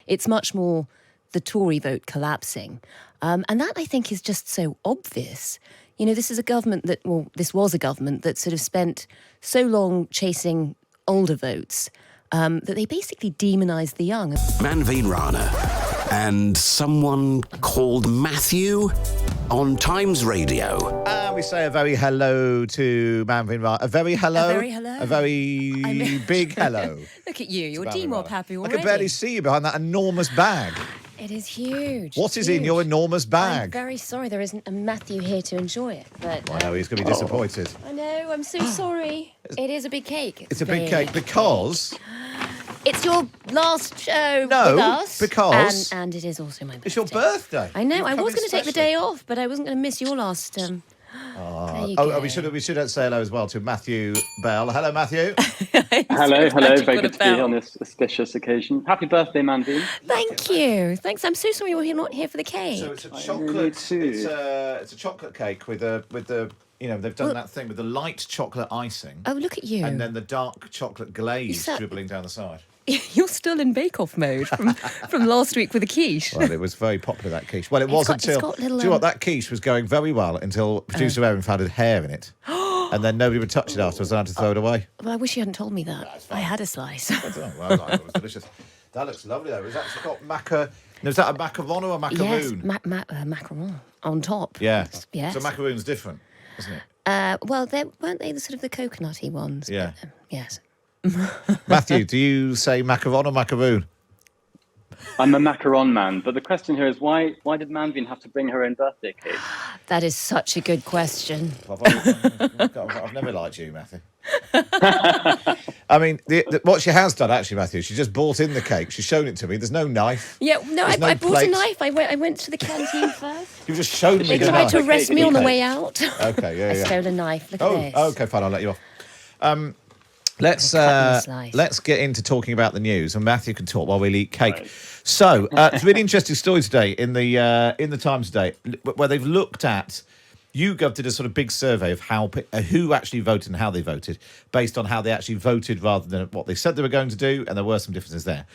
It's much more the Tory vote collapsing. And that, I think, is just so obvious. You know, this was a government that sort of spent so long chasing older votes that they basically demonised the young. Manveen Rana and someone called Matthew on Times Radio. And we say a very hello to Manveen Rana. A very hello? A very hello. A very big hello. Look at you, you're D-Mob happy already. I can barely see you behind that enormous bag. It is huge. What is in your enormous bag? I'm very sorry there isn't a Matthew here to enjoy it. But I know, he's going to be disappointed. I know, I'm so sorry. It is a big cake. It's a big cake because... It's your last show with us. Because... And it is also my birthday. It's your birthday. I know, I was going to take the day off, but I wasn't going to miss your last... we should say hello as well to Matthew Bell. Hello, Matthew. Hello. Very good to be here on this auspicious occasion. Happy birthday, Manveen. Thank you. Thanks. I'm so sorry you're not here for the cake. So it's a chocolate. It's a chocolate cake with the. They've done that thing with the light chocolate icing. Oh, look at you. And then the dark chocolate glaze dribbling down the side. You're still in bake-off mode from last week with the quiche. Well, it was very popular, that quiche. Well, it was until... Do you know what? That quiche was going very well until producer Erin found hair in it. And then nobody would touch it afterwards. I had to throw it away. Well, I wish you hadn't told me that. I had a slice. I don't know. Well, it was delicious. That looks lovely, though. Is that got is that a macaron or a macaroon? Yes, macaron on top. Yeah. Yes. So macaroon's different, isn't it? Well, weren't they the sort of the coconutty ones? Yeah. But, yes. Matthew, do you say macaron or macaroon? I'm a macaron man, but the question here is why did Manveen have to bring her own birthday cake? That is such a good question. I've never liked you, Matthew. I mean, what she has done, actually, Matthew, she just brought in the cake. She's shown it to me. There's no knife. Yeah, no, I brought plate. a knife. I went to the canteen first. You've just shown me They the tried knife. to arrest me on the way out. Okay, yeah. I stole a knife. Look at this. Okay, fine. I'll let you off. Let's get into talking about the news, and Matthew can talk while we eat cake. Right. So, it's a really interesting story today in the Times today, where they've looked at. YouGov did a sort of big survey of who actually voted and how they voted, based on how they actually voted rather than what they said they were going to do, and there were some differences there.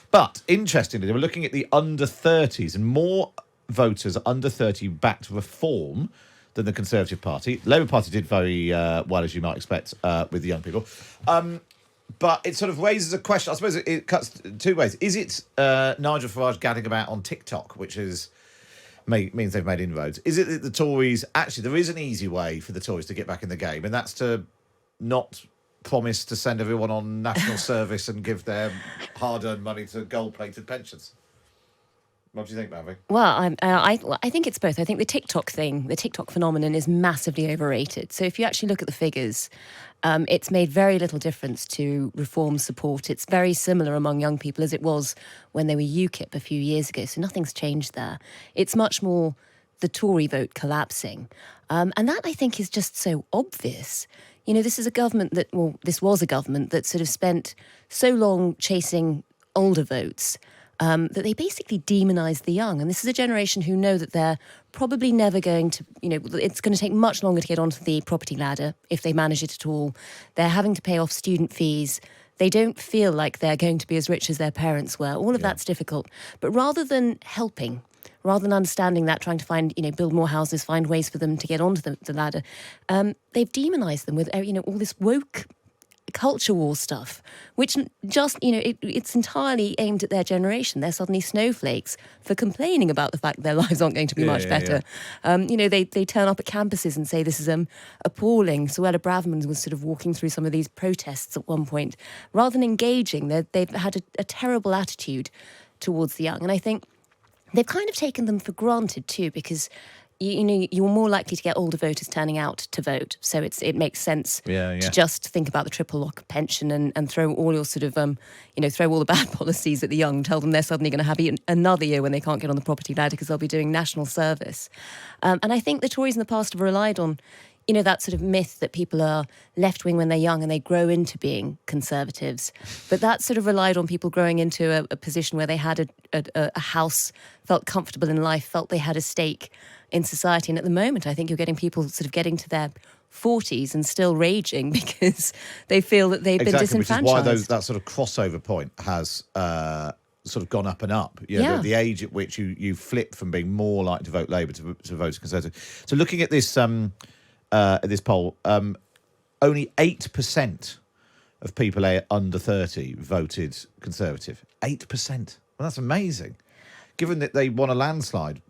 But interestingly, they were looking at the under 30s, and more voters under 30 backed reform than the Conservative Party. Labour Party did very well, as you might expect, with the young people. But it sort of raises a question. I suppose it cuts two ways. Is it Nigel Farage gadding about on TikTok, which means they've made inroads? Is it that the Tories... Actually, there is an easy way for the Tories to get back in the game, and that's to not promise to send everyone on national service and give their hard-earned money to gold-plated pensions. What do you think, Manveen? Well, I think it's both. I think the TikTok phenomenon is massively overrated. So if you actually look at the figures, it's made very little difference to reform support. It's very similar among young people as it was when they were UKIP a few years ago. So nothing's changed there. It's much more the Tory vote collapsing. And that, I think, is just so obvious. You know, this was a government that sort of spent so long chasing older votes that they basically demonised the young. And this is a generation who know that they're probably never going to, it's going to take much longer to get onto the property ladder if they manage it at all. They're having to pay off student fees. They don't feel like they're going to be as rich as their parents were. All of that's difficult. But rather than helping, rather than understanding that, trying to find, build more houses, find ways for them to get onto the ladder, they've demonised them with, all this woke culture war stuff, which just, it's entirely aimed at their generation. They're suddenly snowflakes for complaining about the fact their lives aren't going to be much better. Yeah. They turn up at campuses and say this is appalling. Suella Braverman was sort of walking through some of these protests at one point. Rather than engaging, they've had a terrible attitude towards the young. And I think they've kind of taken them for granted too, because you're more likely to get older voters turning out to vote. So it makes sense to just think about the triple lock pension and throw all your sort of, throw all the bad policies at the young, tell them they're suddenly going to have another year when they can't get on the property ladder because they'll be doing national service. And I think the Tories in the past have relied on, that sort of myth that people are left-wing when they're young and they grow into being conservatives. But that sort of relied on people growing into a position where they had a house, felt comfortable in life, felt they had a stake in society. And at the moment, I think you're getting people sort of getting to their 40s and still raging because they feel that they've been disenfranchised. Which is why that sort of crossover point has sort of gone up and up. The age at which you flip from being more likely to vote Labour to vote Conservative. So looking at this poll, only 8% of people under 30 voted Conservative. 8%. Well, that's amazing. Given that they won a landslide,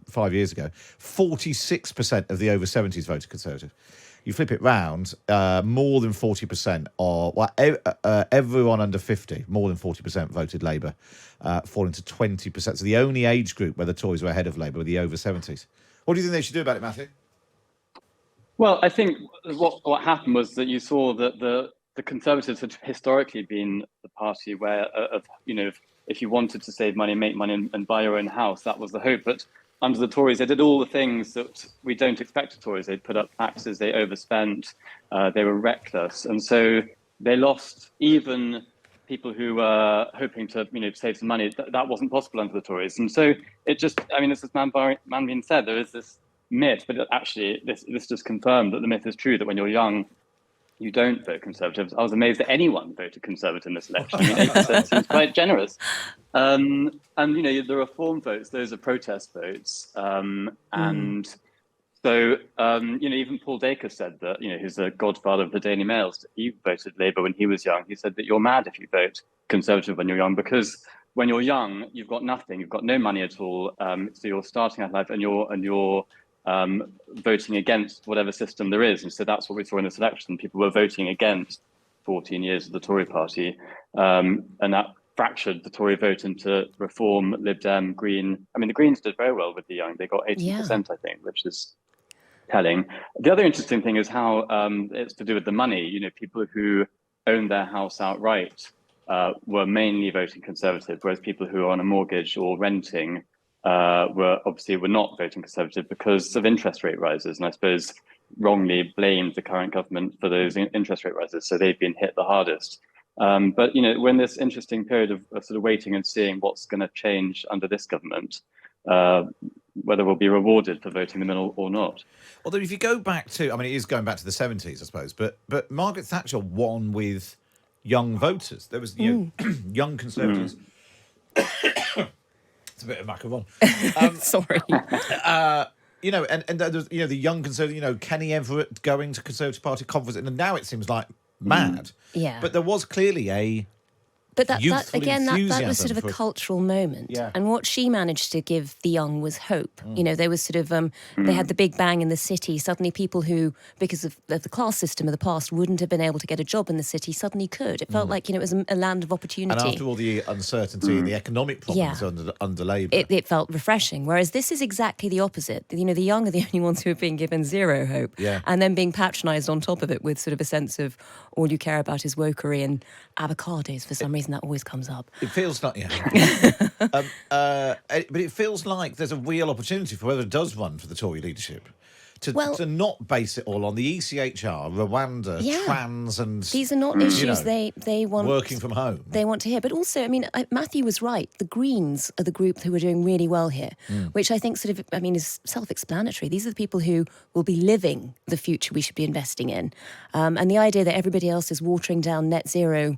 5 years ago, 46% of the over 70s voted Conservative. You flip it round, more than 40% everyone under 50, more than 40% voted Labour, falling to 20%. So the only age group where the Tories were ahead of Labour were the over 70s. What do you think they should do about it, Matthew? Well, I think what happened was that you saw that the Conservatives had historically been the party where, if you wanted to save money, make money and buy your own house, that was the hope. But under the Tories, they did all the things that we don't expect of Tories. They put up taxes, they overspent, they were reckless. And so they lost even people who were hoping to, save some money. That wasn't possible under the Tories. And so it just, as Manveen said, there is this myth, but actually this just confirmed that the myth is true, that when you're young, you don't vote Conservative. I was amazed that anyone voted Conservative in this election. 8% seems quite generous. And the reform votes, those are protest votes. And so, even Paul Dacre said that, who's the godfather of the Daily Mail, he voted Labour when he was young. He said that you're mad if you vote Conservative when you're young, because when you're young, you've got nothing, you've got no money at all. So you're starting out life and you're voting against whatever system there is. And so that's what we saw in this election. People were voting against 14 years of the Tory party. And that fractured the Tory vote into Reform, Lib Dem, Green. The Greens did very well with the young. They got 18%, I think, which is telling. The other interesting thing is how it's to do with the money. People who own their house outright were mainly voting Conservative, whereas people who are on a mortgage or renting were not voting Conservative because of interest rate rises, and I suppose wrongly blamed the current government for those interest rate rises. So they've been hit the hardest. But we're in this interesting period of sort of waiting and seeing what's going to change under this government, whether we'll be rewarded for voting the middle or not. Although if you go back to, it is going back to the 70s, I suppose, but Margaret Thatcher won with young voters. There was young Conservatives. It's a bit of macaron. Sorry. And there's, the young Conservative, Kenny Everett going to Conservative Party conference, and now it seems like mad. Yeah. But there was clearly a But that was enthusiasm sort of a cultural moment. Yeah. And what she managed to give the young was hope. There was sort of, they had the Big Bang in the city. Suddenly people who, because of the class system of the past, wouldn't have been able to get a job in the city, suddenly could. It felt like, it was a land of opportunity. And after all the uncertainty and the economic problems under Labour. It felt refreshing. Whereas this is exactly the opposite. The young are the only ones who have been given zero hope. Yeah. And then being patronised on top of it with sort of a sense of all you care about is wokery and avocados. For some reason, that always comes up. It feels like, but it feels like there's a real opportunity for whoever does run for the Tory leadership to not base it all on the ECHR, Rwanda, trans, and these are not issues they want working from home. They want to hear, but also, Matthew was right. The Greens are the group who are doing really well here, which I think is self-explanatory. These are the people who will be living the future we should be investing in, and the idea that everybody else is watering down net zero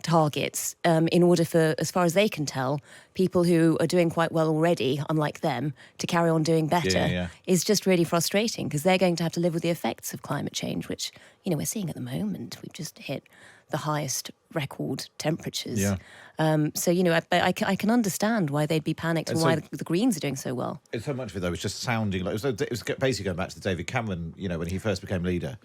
targets in order for, as far as they can tell, people who are doing quite well already, unlike them, to carry on doing better is just really frustrating, because they're going to have to live with the effects of climate change, which, we're seeing at the moment. We've just hit the highest record temperatures. Yeah. I can understand why they'd be panicked and why the Greens are doing so well. It's so much of it, though, was just sounding like it was basically going back to David Cameron, when he first became leader.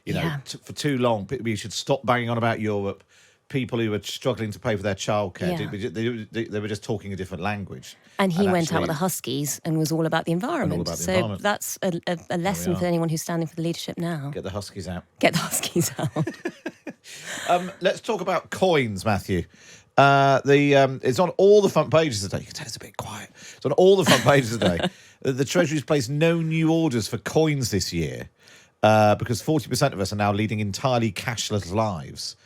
For too long, we should stop banging on about Europe. People who were struggling to pay for their childcare, they were just talking a different language. And he went out with the Huskies and was all about the environment. That's a lesson for anyone who's standing for the leadership now. Get the Huskies out. Get the Huskies out. Let's talk about coins, Matthew. It's on all the front pages today. You can tell it's a bit quiet. It's on all the front pages today. The Treasury's placed no new orders for coins this year because 40% of us are now leading entirely cashless lives.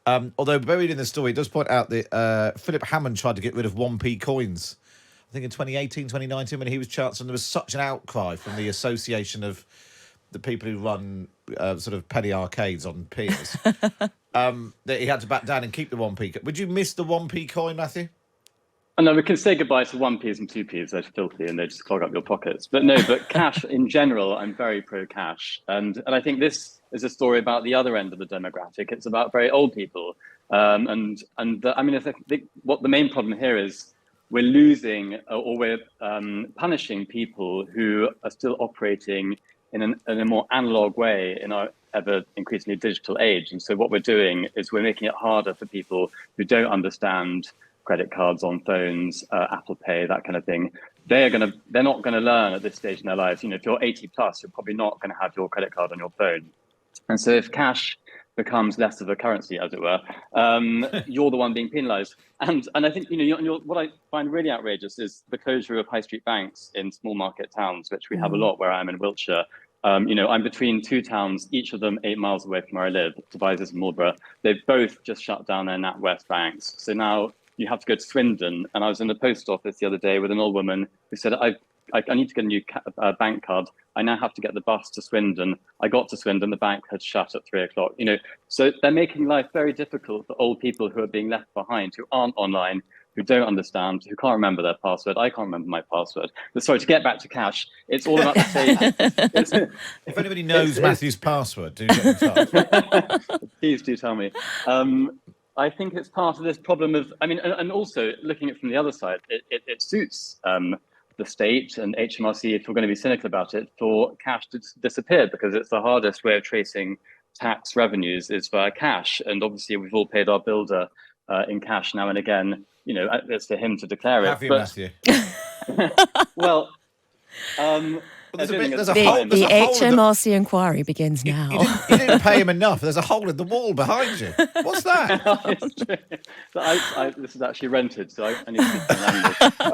Although buried in the story, it does point out that Philip Hammond tried to get rid of 1p coins. I think in 2018, 2019, when he was Chancellor, there was such an outcry from the association of the people who run sort of penny arcades on piers that he had to back down and keep the 1p. Would you miss the 1p coin, Matthew? Oh, no, we can say goodbye to 1p's and 2p's. They're filthy and they just clog up your pockets. But no, but cash in general, I'm very pro cash. And I think this is a story about the other end of the demographic. It's about very old people. I mean, I think what the main problem here is we're losing or we're punishing people who are still operating in a more analog way in our ever increasingly digital age. And so what we're doing is we're making it harder for people who don't understand credit cards on phones, Apple Pay, that kind of thing. They're not gonna learn at this stage in their lives. You know, if you're 80 plus, you're probably not gonna have your credit card on your phone. And so if cash becomes less of a currency, as it were, you're the one being penalised. And I think, you know, what I find really outrageous is the closure of high street banks in small market towns, which we have a lot where I'm in Wiltshire. You know, I'm between two towns, each of them 8 miles away from where I live, Devizes and Marlborough. They've both just shut down their NatWest banks. So now you have to go to Swindon. And I was in the post office the other day with an old woman who said, I need to get a new bank card. I now have to get the bus to Swindon. I got to Swindon, the bank had shut at 3 o'clock. You know, so they're making life very difficult for old people who are being left behind, who aren't online, who don't understand, who can't remember their password. I can't remember my password. But sorry, to get back to cash, it's all about the same. If anybody knows Matthew's password, do get in touch. Please do tell me. I think it's part of this problem of, I mean, and also looking at it from the other side, it suits the state and HMRC, if we're going to be cynical about it, for cash to disappear, because it's the hardest way of tracing tax revenues is via cash. And obviously we've all paid our builder in cash now and again. You know, it's for him to declare it. Have you, Matthew? Well, There's The a hole in the- HMRC inquiry begins now. You didn't pay him enough. There's a hole in the wall behind you. What's that? It's true. So this is actually rented, so I need to speak to the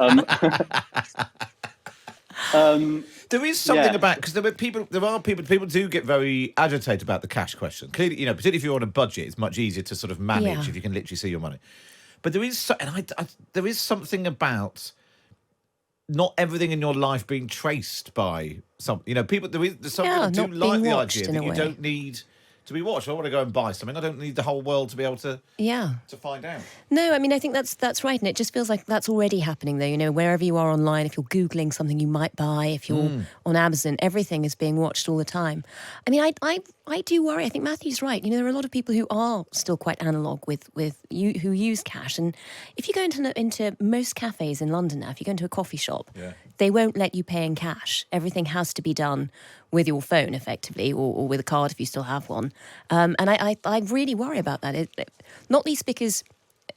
landlord. There is something Yeah. about, because people do get very agitated about the cash question. Clearly, you know, particularly if you're on a budget, it's much easier to sort of manage Yeah. if you can literally see your money. But there is, there is something about not everything in your life being traced by some, you know, people. There's some people Yeah, do not like being the watched idea in that a you way. don't need to be watched. I want to go and buy something. I don't need the whole world to be able to Yeah. find out. No, I mean, I think that's right. And it just feels like that's already happening, though. You know, wherever you are online, if you're Googling something you might buy, if you're on Amazon, everything is being watched all the time. I mean, I do worry. I think Matthew's right. You know, there are a lot of people who are still quite analog with you, who use cash. And if you go into most cafes in London now, if you go into a coffee shop, they won't let you pay in cash. Everything has to be done with your phone, effectively, or with a card if you still have one. And I really worry about that. Not least because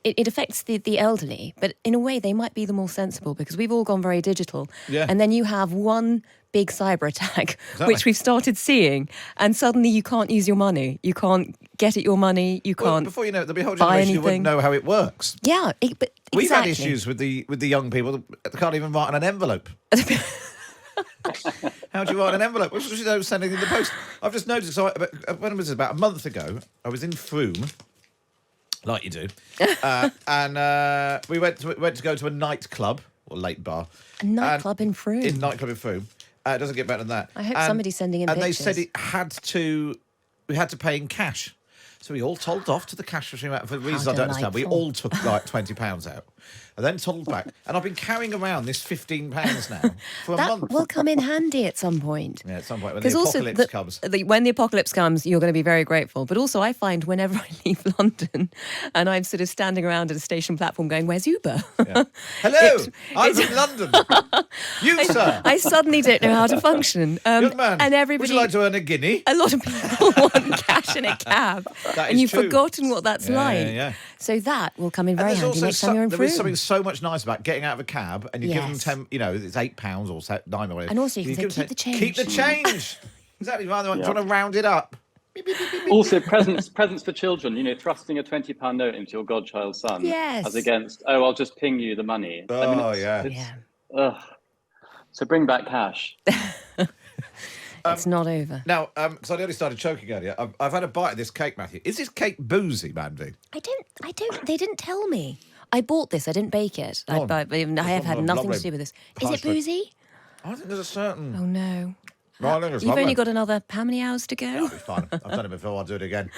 it affects the elderly, but in a way they might be the more sensible, because we've all gone very digital. Yeah. And then you have one big cyber attack, Exactly. which we've started seeing, and suddenly you can't use your money. You can't get at your money. You Well, can't. before you know it, there'll be a whole buy generation who wouldn't anything. know how it works. Yeah, but We've exactly. had issues with the young people that can't even write on an envelope. How do you write an envelope? Well, you don't send anything in the post. I've just noticed. So when was it? About a month ago, I was in Frome, like you do, and we went to go to a nightclub or late bar. A nightclub in Frome. Nightclub in Frome. It doesn't get better than that. I hope somebody's sending in and pictures. they said we had to pay in cash. So we all toddled off to the cash machine for reasons I don't understand. We delightful. all took like £20 out, and then toddled back. And I've been carrying around this £15 now for a that month. will come in handy at some point. Yeah, at some point when the Because also, apocalypse comes. when the apocalypse comes, you're going to be very grateful. But also, I find whenever I leave London and I'm sort of standing around at a station platform going, "Where's Uber?" Yeah. Hello, I'm from London. You, sir. I suddenly don't know how to function. Young man, and everybody, would you like to earn a guinea? a lot of people want cash in a cab, That and is you've true. forgotten what that's Yeah, like. yeah. So that will come in And very there's handy also next time you're in there is Frome. something so much nice about getting out of a cab and you give them Yes. 10, you know, it's £8 or $9 or whatever. And also you can give say, them "Keep 10 the Keep the change." change. Exactly. Rather than trying to round it up. Also, presents for children. You know, thrusting a £20 note into your godchild's son, Yes. as against, oh, I'll just ping you the money. Oh, yeah. Yeah, So bring back cash. it's not over. Now, because I nearly started choking earlier, I've had a bite of this cake, Matthew. Is this cake boozy, Manveen? I don't. They didn't tell me. I bought this. I didn't bake it. Oh, I have had not a nothing to lovely do with this. Is it parchment. boozy? I think there's a certain... Oh no. Rolling is You've lovely. only got another how many hours to go? It'll be fine. I've done it before. I'll do it again.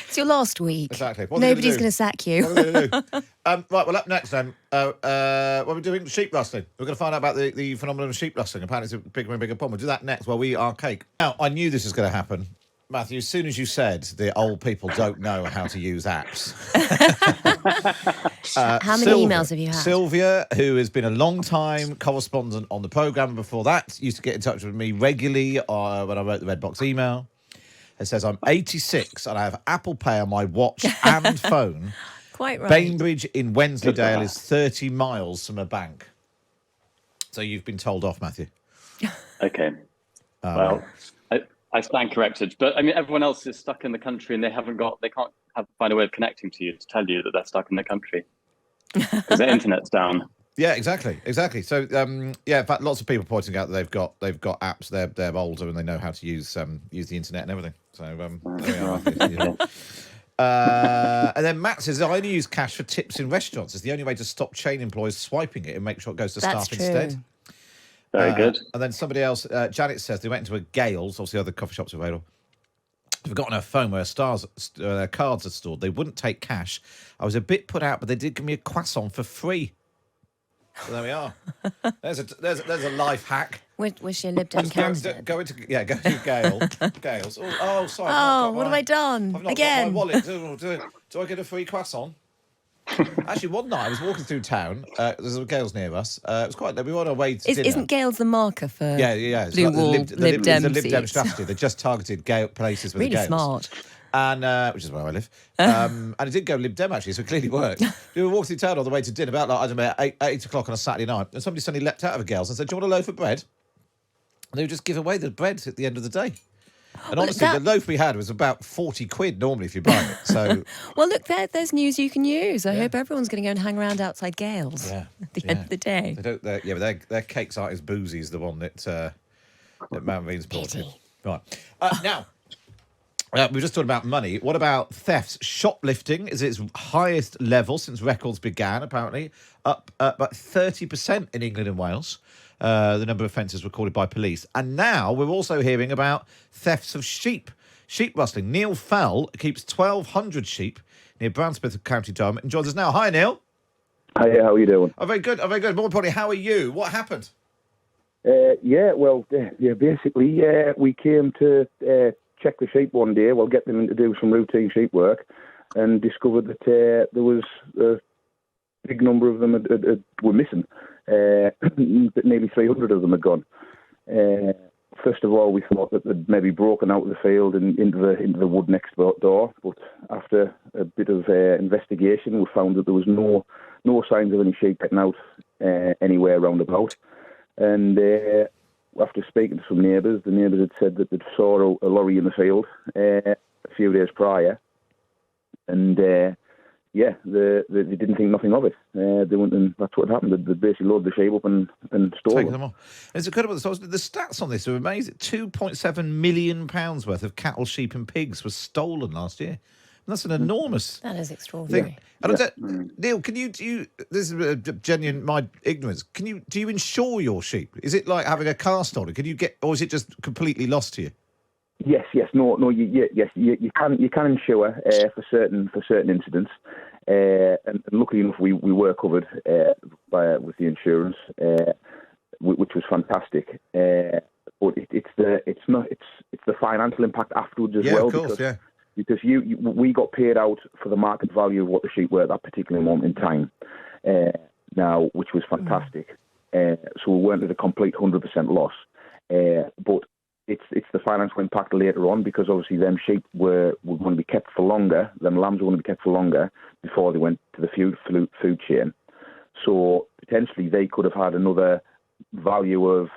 It's your last week. Exactly. What are they Nobody's gonna do? going to sack you. What are they going to do? Right, well, up next then, what we're doing, sheep rustling. We're going to find out about the phenomenon of sheep rustling. Apparently it's a bigger and bigger problem. We'll do that next while we eat our cake. Now, I knew this was going to happen. Matthew, as soon as you said the old people don't know how to use apps. How many emails have you had? Sylvia, who has been a long-time correspondent on the programme before that, used to get in touch with me regularly when I wrote the Red Box email. It says, I'm 86 and I have Apple Pay on my watch and phone. Quite right. Bainbridge in Wensleydale is 30 miles from a bank. So you've been told off, Matthew. Okay. Well, I stand corrected. But I mean, everyone else is stuck in the country and they can't find a way of connecting to you to tell you that they're stuck in the country because their internet's down. Yeah, exactly. So, yeah, in fact, lots of people pointing out that they've got apps. They're older and they know how to use the internet and everything. So, there we are. And then Matt says, I only use cash for tips in restaurants. It's the only way to stop chain employees swiping it and make sure it goes to That's staff true. instead. Very good. And then somebody else, Janet says, they went into a Gales, obviously other coffee shops available. Forgotten her phone where her cards are stored. They wouldn't take cash. I was a bit put out, but they did give me a croissant for free. So there we are. There's a life hack. Was she a Lib Dem candidate? Go to Gales. Oh, sorry. Oh, what have I done? I've not Again. got my wallet. Do I get a free croissant? Actually, one night I was walking through town. There's a Gales near us. It was quite. We were on our way to dinner. Isn't Gales the marker for Yeah. It's Blue like Wall Lib Lib Dem the Lib Dem seats? strategy. They just targeted places with Really the Gales. smart. And which is where I live. And it did go Lib Dem actually, so it clearly worked. We were walking through town on the way to dinner about I don't know 8 o'clock on a Saturday night, and somebody suddenly leapt out of a Gales and said, "Do you want a loaf of bread?" And they would just give away the bread at the end of the day. And honestly, the loaf we had was about 40 quid normally if you buy it. So, Well, look, there's news you can use. I hope everyone's going to go and hang around outside Gales at the end of the day. They don't. But their cakes aren't as boozy as the one that Manveen's brought in. Right now. We were just talking about money. What about thefts? Shoplifting is its highest level since records began, apparently, up about 30% in England and Wales, the number of offences recorded by police. And now we're also hearing about thefts of sheep. Sheep rustling. Neil Fell keeps 1,200 sheep near Brownsmith, County Durham, and joins us now. Hi, Neil. Hi, how are you doing? Oh, very good. More importantly, how are you? What happened? Basically, we came to check the sheep one day, get them to do some routine sheep work, and discovered that there was a big number of them were missing. Nearly 300 of them had gone. First of all, we thought that they'd maybe broken out of the field and into the wood next door, but after a bit of investigation, we found that there was no signs of any sheep getting out anywhere round about. And after speaking to some neighbours, the neighbours had said that they'd saw a lorry in the field a few days prior, and they didn't think nothing of it. They went and that's what happened. They basically loaded the sheep up and stole Taking them. them off. It's incredible. So the stats on this are amazing. £2.7 million worth of cattle, sheep, and pigs was stolen last year. And that's an enormous That is extraordinary. thing. Neil, can you this is a genuine my ignorance. Do you insure your sheep? Is it like having a car stolen? Can you or is it just completely lost to you? Yes, no, you can insure for certain incidents, and luckily enough we were covered with the insurance, which was fantastic. But it's the financial impact afterwards as well. Of course, Because we got paid out for the market value of what the sheep were at that particular moment in time, now, which was fantastic. So we weren't at a complete 100% loss, but it's the financial impact later on, because obviously them sheep were going to be kept for longer, them lambs were going to be kept for longer before they went to the food chain. So potentially they could have had another value of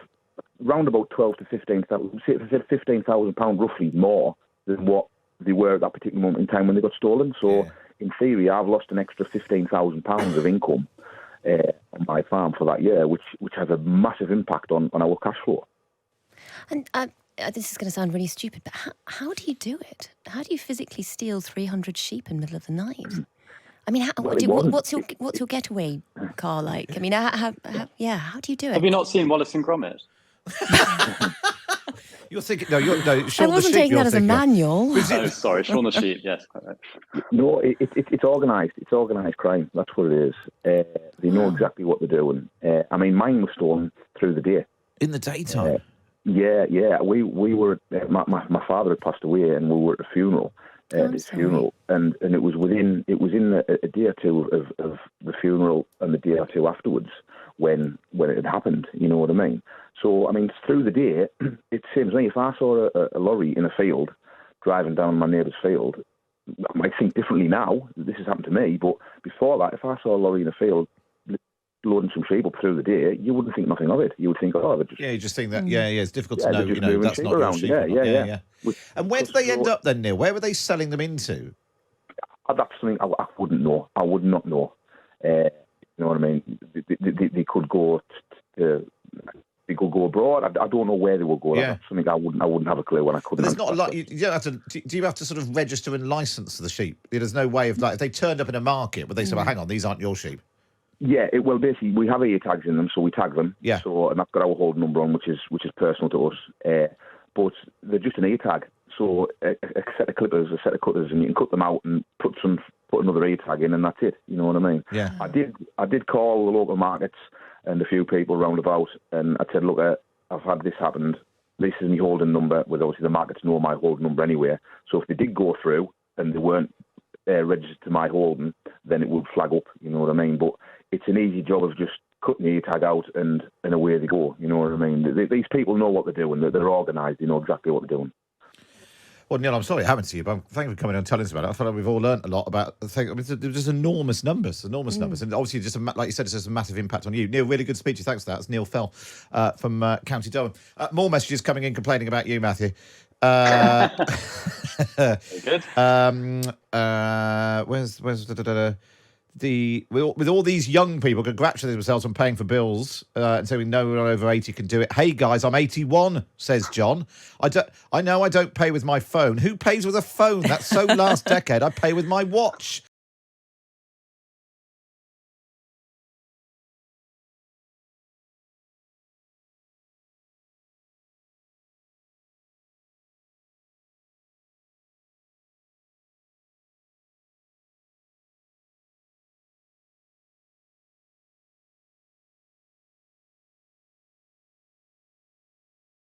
around about 12 to 15,000, £15,000 roughly more than what they were at that particular moment in time when they got stolen. So in theory, I've lost an extra £15,000 of income on my farm for that year, which has a massive impact on our cash flow. And this is going to sound really stupid, but how do you do it? How do you physically steal 300 sheep in the middle of the night? I mean, what's your getaway car like? I mean, how do you do it? Have you not seen Wallace and Gromit? You're thinking, no, I Shaun the wasn't Sheep taking you're that as a thinking. manual. Oh, sorry, Shaun the Sheep. Yes, quite right. No, it's organised. It's organised crime. That's what it is. They know exactly what they're doing. I mean, mine was stolen through the day. In the daytime? Yeah. We were, my father had passed away and we were at a funeral. His funeral, and it was within a day or two of the funeral and the day or two afterwards when it had happened. You know what I mean? So I mean, through the day, it seems like if I saw a lorry in a field driving down my neighbour's field, I might think differently now. This has happened to me, but before that, if I saw a lorry in a field loading some sheep up through the day, you wouldn't think nothing of it. You would think, oh, they're just... Yeah, you just think that, it's difficult to Yeah, know, they're just moving that's sheep not your around. sheep. Yeah. And where did they end up then, Neil? Where were they selling them into? That's something I wouldn't know. I would not know. You know what I mean? They could go they could go abroad. I don't know where they would go. Yeah. That's something I wouldn't have a clue, and I couldn't. But there's not a answer lot. that. You don't have to. Do you have to sort of register and license the sheep? There's no way of if they turned up in a market, would they say, well, hang on, these aren't your sheep? Yeah, well, basically, we have ear tags in them, so we tag them. Yeah. So, and that's got our hold number on, which is personal to us. But they're just an ear tag. So a set of clippers, a set of cutters, and you can cut them out and put another ear tag in, and that's it. You know what I mean? Yeah. I did call the local markets and a few people round about, and I said, look, I've had this happened. This is my holding number. Well, obviously the markets know my holding number anyway. So if they did go through and they weren't registered to my holding, then it would flag up. You know what I mean? But it's an easy job of just cutting the ear tag out and away they go. You know what I mean? These people know what they're doing. They're organised. They know exactly what they're doing. Well, Neil, I'm sorry it happened to you, but thank you for coming on and telling us about it. I feel like we've all learnt a lot about the thing. I mean, there's just enormous numbers, and obviously just like you said, it's just a massive impact on you. Neil, really good speech. Thanks for that. It's Neil Fell from County Durham. More messages coming in complaining about you, Matthew. Very good. Where's with all these young people congratulating themselves on paying for bills and saying no one over 80 can do it. Hey guys, I'm 81, says John. I know I don't pay with my phone. Who pays with a phone? That's so last decade. I pay with my watch.